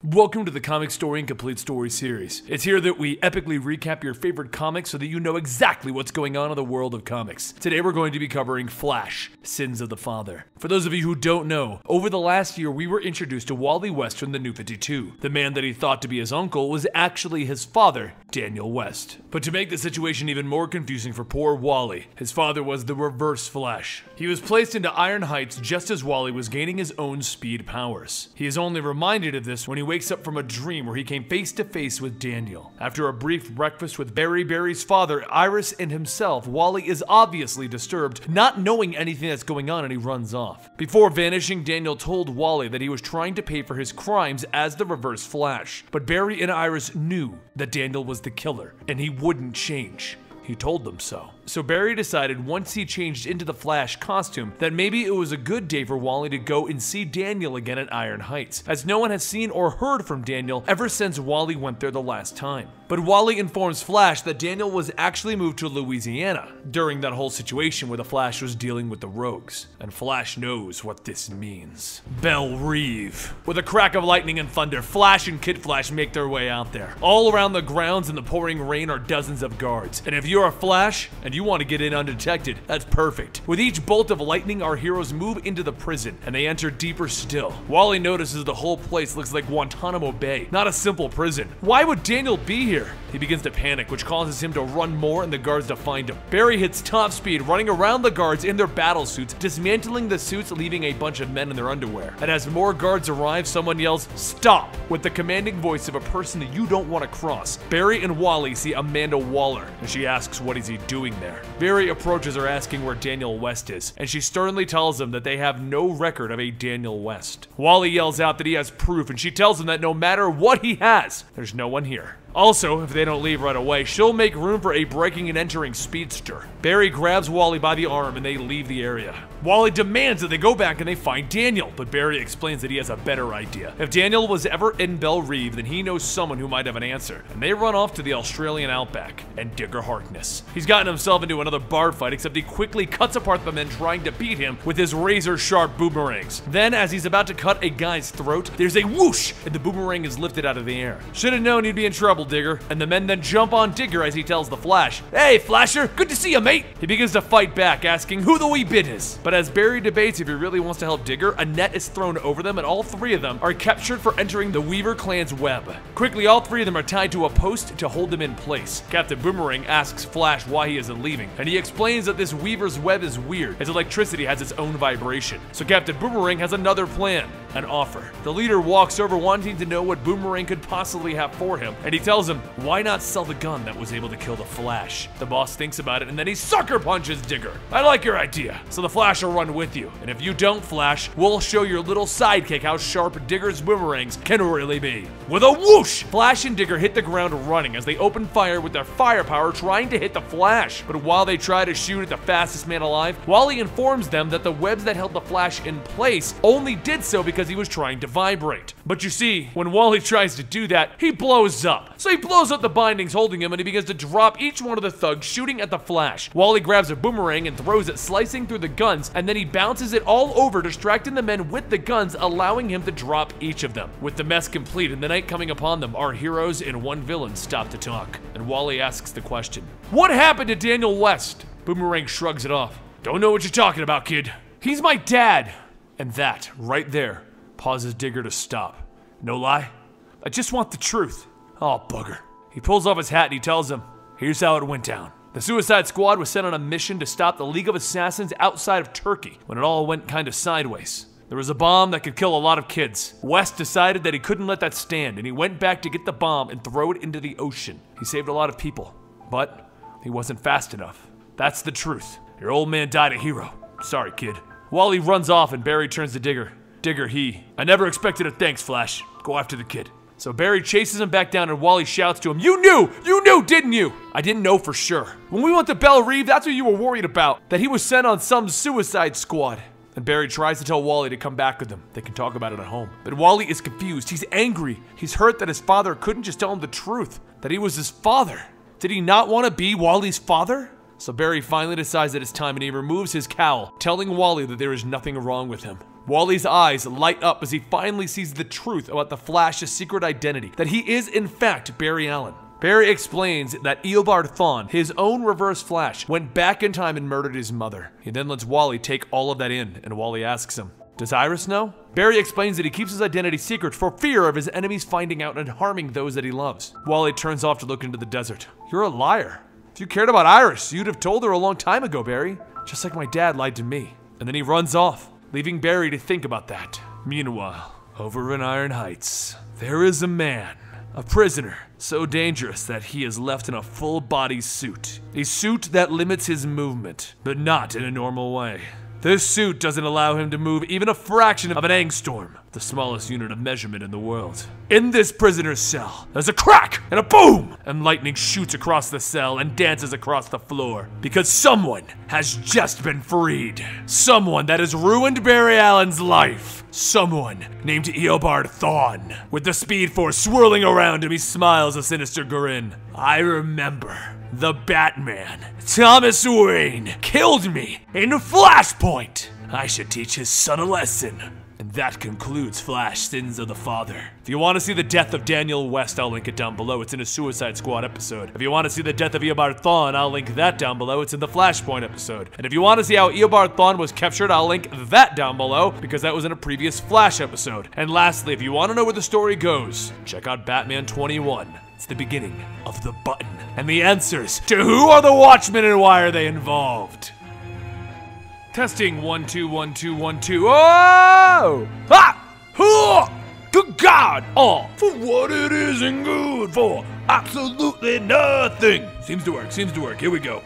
Welcome to the Comicstorian Complete Story series. It's here that we epically recap your favorite comics so that you know exactly what's going on in the world of comics. Today we're going to be covering Flash, Sins of the Father. For those of you who don't know, over the last year we were introduced to Wally West from the New 52. The man that he thought to be his uncle was actually his father, Daniel West. But to make the situation even more confusing for poor Wally, his father was the Reverse Flash. He was placed into Iron Heights just as Wally was gaining his own speed powers. He is only reminded of this when he wakes up from a dream where he came face to face with Daniel. After a brief breakfast with Barry's father, Iris, and himself, Wally is obviously disturbed, not knowing anything that's going on, and he runs off. Before vanishing, Daniel told Wally that he was trying to pay for his crimes as the Reverse Flash. But Barry and Iris knew that Daniel was the killer, and he wouldn't change. He told them so. So Barry decided once he changed into the Flash costume that maybe it was a good day for Wally to go and see Daniel again at Iron Heights, as no one has seen or heard from Daniel ever since Wally went there the last time. But Wally informs Flash that Daniel was actually moved to Louisiana during that whole situation where the Flash was dealing with the rogues. And Flash knows what this means. Belle Reve. With a crack of lightning and thunder, Flash and Kid Flash make their way out there. All around the grounds in the pouring rain are dozens of guards. And if you're a Flash and you want to get in undetected, that's perfect. With each bolt of lightning, our heroes move into the prison, and they enter deeper still. Wally notices the whole place looks like Guantanamo Bay, not a simple prison. Why would Daniel be here? He begins to panic, which causes him to run more and the guards to find him. Barry hits top speed, running around the guards in their battle suits, dismantling the suits, leaving a bunch of men in their underwear. And as more guards arrive, someone yells, "Stop!" with the commanding voice of a person that you don't want to cross. Barry and Wally see Amanda Waller, and she asks what is he doing there. Barry approaches her asking where Daniel West is, and she sternly tells him that they have no record of a Daniel West. Wally yells out that he has proof, and she tells him that no matter what he has, there's no one here. Also, if they don't leave right away, she'll make room for a breaking and entering speedster. Barry grabs Wally by the arm and they leave the area. Wally demands that they go back and they find Daniel, but Barry explains that he has a better idea. If Daniel was ever in Belle Reve, then he knows someone who might have an answer, and they run off to the Australian outback and Digger Harkness. He's gotten himself into another bar fight, except he quickly cuts apart the men trying to beat him with his razor-sharp boomerangs. Then, as he's about to cut a guy's throat, there's a whoosh, and the boomerang is lifted out of the air. Should have known he'd be in trouble, Digger. And the men then jump on Digger as he tells the Flash, "Hey, Flasher, good to see you, mate." He begins to fight back, asking who the wee bit is. But as Barry debates if he really wants to help Digger, a net is thrown over them and all three of them are captured for entering the Weaver clan's web. Quickly, all three of them are tied to a post to hold them in place. Captain Boomerang asks Flash why he isn't leaving, and he explains that this Weaver's web is weird, as electricity has its own vibration. So Captain Boomerang has another plan, an offer. The leader walks over wanting to know what Boomerang could possibly have for him, and he tells him, why not sell the gun that was able to kill the Flash? The boss thinks about it and then he sucker punches Digger. "I like your idea, so the Flash will run with you. And if you don't, Flash, we'll show your little sidekick how sharp Digger's boomerangs can really be." With a whoosh, Flash and Digger hit the ground running as they open fire with their firepower trying to hit the Flash. But while they try to shoot at the fastest man alive, Wally informs them that the webs that held the Flash in place only did so because he was trying to vibrate. But you see, when Wally tries to do that, he blows up. So he blows up the bindings holding him and he begins to drop each one of the thugs shooting at the Flash. Wally grabs a boomerang and throws it, slicing through the guns, and then he bounces it all over, distracting the men with the guns, allowing him to drop each of them. With the mess complete and the night coming upon them, our heroes and one villain stop to talk. And Wally asks the question, "What happened to Daniel West?" Boomerang shrugs it off. "Don't know what you're talking about, kid. He's my dad." And that, right there, causes Digger to stop. "No lie? I just want the truth." "Oh, bugger." He pulls off his hat and he tells them, "Here's how it went down. The Suicide Squad was sent on a mission to stop the League of Assassins outside of Turkey when it all went kind of sideways. There was a bomb that could kill a lot of kids. West decided that he couldn't let that stand, and he went back to get the bomb and throw it into the ocean. He saved a lot of people, but he wasn't fast enough. That's the truth. Your old man died a hero. Sorry, kid." Wally runs off and Barry turns to Digger. Digger, "I never expected a thanks, Flash. Go after the kid." So Barry chases him back down and Wally shouts to him, You knew, didn't you?" "I didn't know for sure. When we went to Belle Reve, that's what you were worried about, that he was sent on some Suicide Squad." And Barry tries to tell Wally to come back with him. They can talk about it at home. But Wally is confused. He's angry. He's hurt that his father couldn't just tell him the truth, that he was his father. Did he not want to be Wally's father? So Barry finally decides that it's time and he removes his cowl, telling Wally that there is nothing wrong with him. Wally's eyes light up as he finally sees the truth about the Flash's secret identity, that he is in fact Barry Allen. Barry explains that Eobard Thawne, his own Reverse Flash, went back in time and murdered his mother. He then lets Wally take all of that in, and Wally asks him, "Does Iris know?" Barry explains that he keeps his identity secret for fear of his enemies finding out and harming those that he loves. Wally turns off to look into the desert. "You're a liar. If you cared about Iris, you'd have told her a long time ago, Barry. Just like my dad lied to me." And then he runs off, leaving Barry to think about that. Meanwhile, over in Iron Heights, there is a man, a prisoner, so dangerous that he is left in a full-body suit. A suit that limits his movement, but not in a normal way. This suit doesn't allow him to move even a fraction of an angstorm, the smallest unit of measurement in the world. In this prisoner's cell, there's a crack and a boom, and lightning shoots across the cell and dances across the floor, because someone has just been freed. Someone that has ruined Barry Allen's life. Someone named Eobard Thawne. With the Speed Force swirling around him, he smiles a sinister grin. "I remember. The Batman, Thomas Wayne, killed me in Flashpoint. I should teach his son a lesson." And that concludes Flash Sins of the Father. If you want to see the death of Daniel West, I'll link it down below. It's in a Suicide Squad episode. If you want to see the death of Eobard Thawne, I'll link that down below. It's in the Flashpoint episode. And if you want to see how Eobard Thawne was captured, I'll link that down below because that was in a previous Flash episode. And lastly, if you want to know where the story goes, check out Batman 21. It's the beginning of The Button and the answers to who are the Watchmen and why are they involved. Testing 1 2 1 2 1 2. Oh! Ah! Oh! Good God! All for what it isn't good for. Absolutely nothing. Seems to work. Here we go.